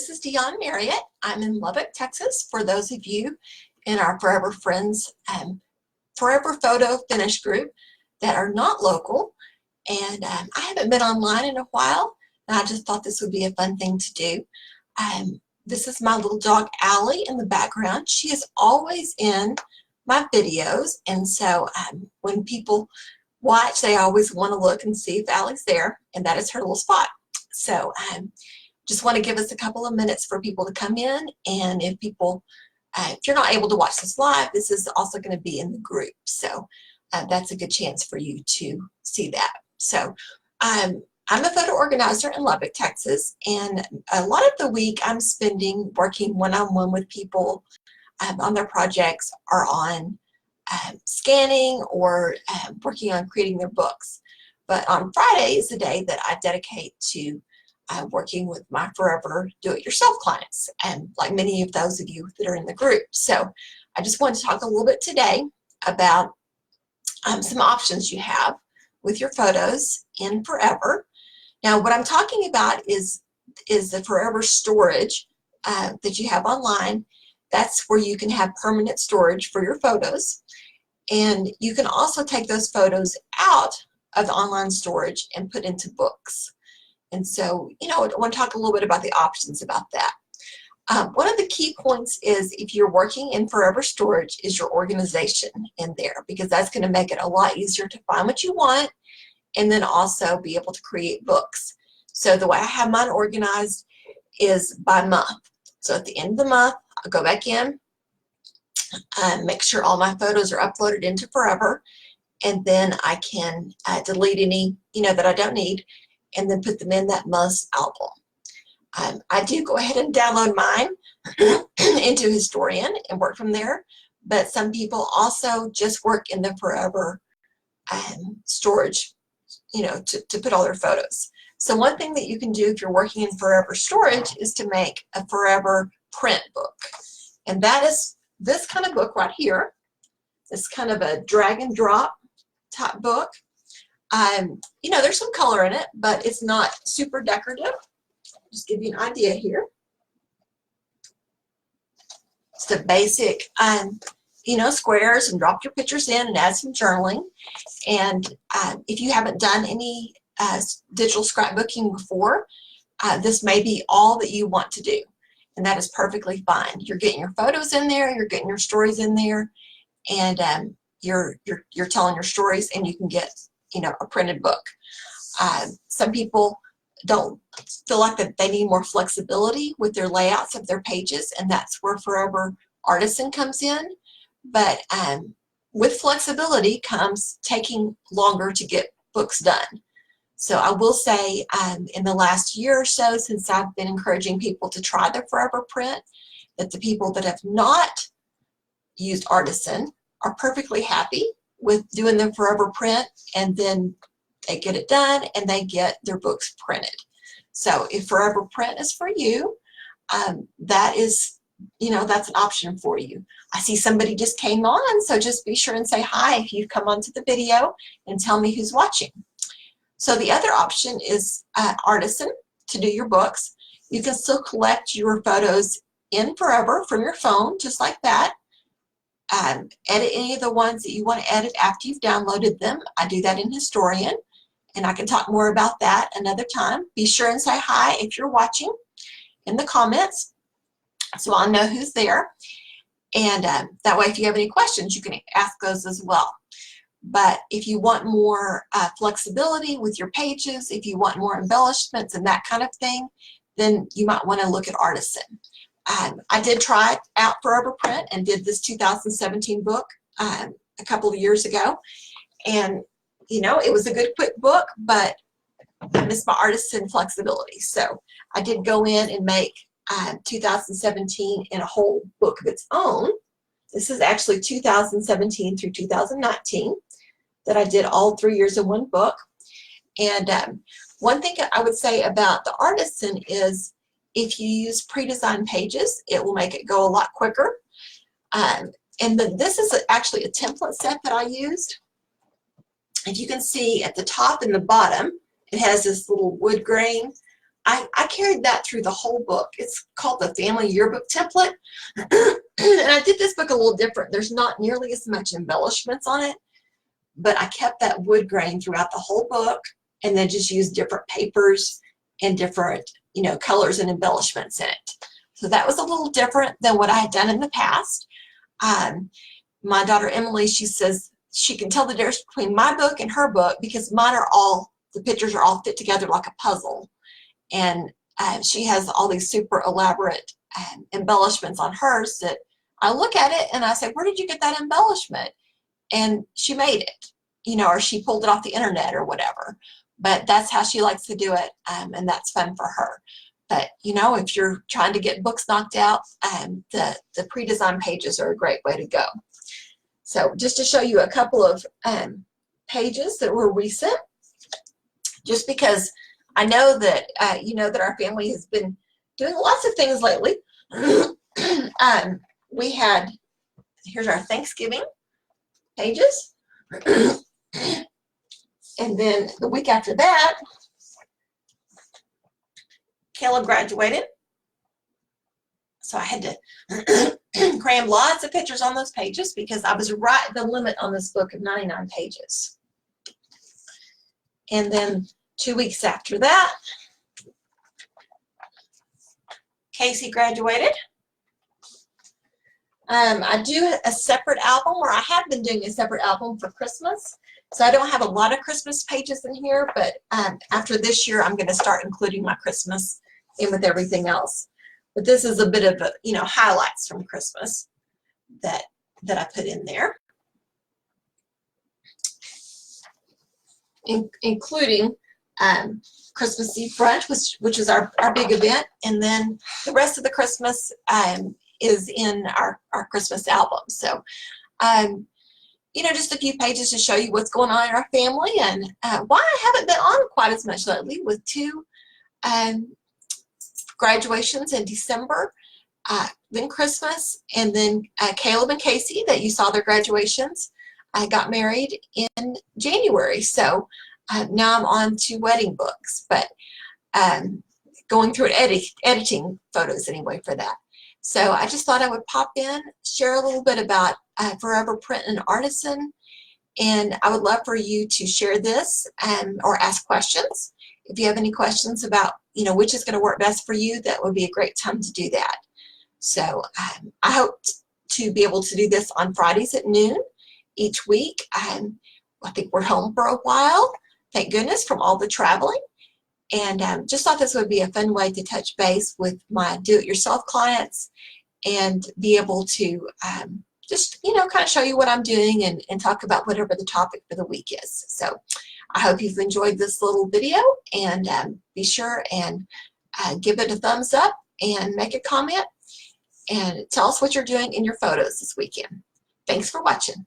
This is Dion Marriott. I'm in Lubbock, Texas. For those of you in our Forever Friends Forever Photo Finish group that are not local, and I haven't been online in a while, and I just thought this would be a fun thing to do. This is my little dog Allie in the background. She is always in my videos, and so when people watch, they always want to look and see if Allie's there, and that is her little spot. So just want to give us a couple of minutes for people to come in, and if people, if you're not able to watch this live, this is also going to be in the group, so that's a good chance for you to see that. So I'm a photo organizer in Lubbock, Texas, and a lot of the week I'm spending working one-on-one with people on their projects or on scanning or working on creating their books. But on Friday is the day that I dedicate to working with my forever do-it-yourself clients, and like many of those of you that are in the group. So I just want to talk a little bit today about some options you have with your photos in Forever. Now what I'm talking about is the Forever storage that you have online. That's where you can have permanent storage for your photos, and you can also take those photos out of the online storage and put into books. And so, you know, I want to talk a little bit about the options about that. One of the key points is, if you're working in Forever storage, is your organization in there, because that's going to make it a lot easier to find what you want and then also be able to create books. So the way I have mine organized is by month. So at the end of the month, I'll go back in, make sure all my photos are uploaded into Forever, and then I can delete any, you know, that I don't need, and then put them in that month's album. I do go ahead and download mine into Historian and work from there, but some people also just work in the Forever storage, you know, to put all their photos. So one thing that you can do if you're working in Forever storage is to make a Forever print book, and that is this kind of book right here. It's kind of a drag and drop type book. You know, there's some color in it, but it's not super decorative. Just give you an idea here. It's the basic, you know, squares, and drop your pictures in and add some journaling. And if you haven't done any digital scrapbooking before, this may be all that you want to do, and that is perfectly fine. You're getting your photos in there, you're getting your stories in there, and you're telling your stories, and you can get, you know, a printed book. Some people don't feel like that they need more flexibility with their layouts of their pages, and that's where Forever Artisan comes in. But with flexibility comes taking longer to get books done. So I will say, in the last year or so, since I've been encouraging people to try the Forever print, that the people that have not used Artisan are perfectly happy with doing the Forever print, and then they get it done and they get their books printed. So if Forever print is for you, that is, you know, that's an option for you. I see somebody just came on, so just be sure and say hi if you've come onto the video, and tell me who's watching. So the other option is Artisan to do your books. You can still collect your photos in Forever from your phone, just like that. Edit any of the ones that you want to edit after you've downloaded them. I do that in Historian, and I can talk more about that another time. Be sure and say hi if you're watching in the comments, so I'll know who's there. And that way, if you have any questions, you can ask those as well. But if you want more flexibility with your pages, if you want more embellishments and that kind of thing, then you might want to look at Artisan. I did try out Forever print and did this 2017 book a couple of years ago, and you know, it was a good quick book, but I missed my Artisan flexibility. So I did go in and make 2017 in a whole book of its own. This is actually 2017 through 2019 that I did all 3 years in one book. And one thing I would say about the Artisan is, if you use pre-designed pages, it will make it go a lot quicker. And this is actually a template set that I used. If you can see at the top and the bottom, it has this little wood grain I carried that through the whole book. It's called the Family Yearbook Template. And I did this book a little different. There's not nearly as much embellishments on it, but I kept that wood grain throughout the whole book, and then just used different papers and different, you know, colors and embellishments in it. So that was a little different than what I had done in the past. My daughter Emily, she says she can tell the difference between my book and her book because mine are all, the pictures are all fit together like a puzzle. And she has all these super elaborate embellishments on hers that I look at it and I say, where did you get that embellishment? And she made it, you know, or she pulled it off the internet or whatever. But that's how she likes to do it, and that's fun for her. But, you know, if you're trying to get books knocked out, the pre-designed pages are a great way to go. So just to show you a couple of pages that were recent, just because I know that, you know, that our family has been doing lots of things lately. We had, here's our Thanksgiving pages. And then the week after that, Caleb graduated. So I had to cram lots of pictures on those pages because I was right at the limit on this book of 99 pages. And then 2 weeks after that, Casey graduated. I do a separate album, or I have been doing a separate album for Christmas. So I don't have a lot of Christmas pages in here, but after this year, I'm going to start including my Christmas in with everything else. But this is a bit of, you know, highlights from Christmas that I put in there, including Christmas Eve brunch, which is our big event, and then the rest of the Christmas is in our Christmas album. So, you know, just a few pages to show you what's going on in our family and why I haven't been on quite as much lately with 2 graduations in December, then Christmas, and then Caleb and Casey, that you saw their graduations, got married in January. So now I'm on to wedding books, but going through and editing photos anyway for that. So I just thought I would pop in, share a little bit about Forever Print and Artisan, and I would love for you to share this or ask questions. If you have any questions about, you know, which is going to work best for you, that would be a great time to do that. So I hope to be able to do this on Fridays at noon each week. I think we're home for a while, thank goodness, from all the traveling. And just thought this would be a fun way to touch base with my do-it-yourself clients and be able to just, you know, kind of show you what I'm doing and talk about whatever the topic for the week is. So I hope you've enjoyed this little video, and be sure and give it a thumbs up and make a comment and tell us what you're doing in your photos this weekend. Thanks for watching.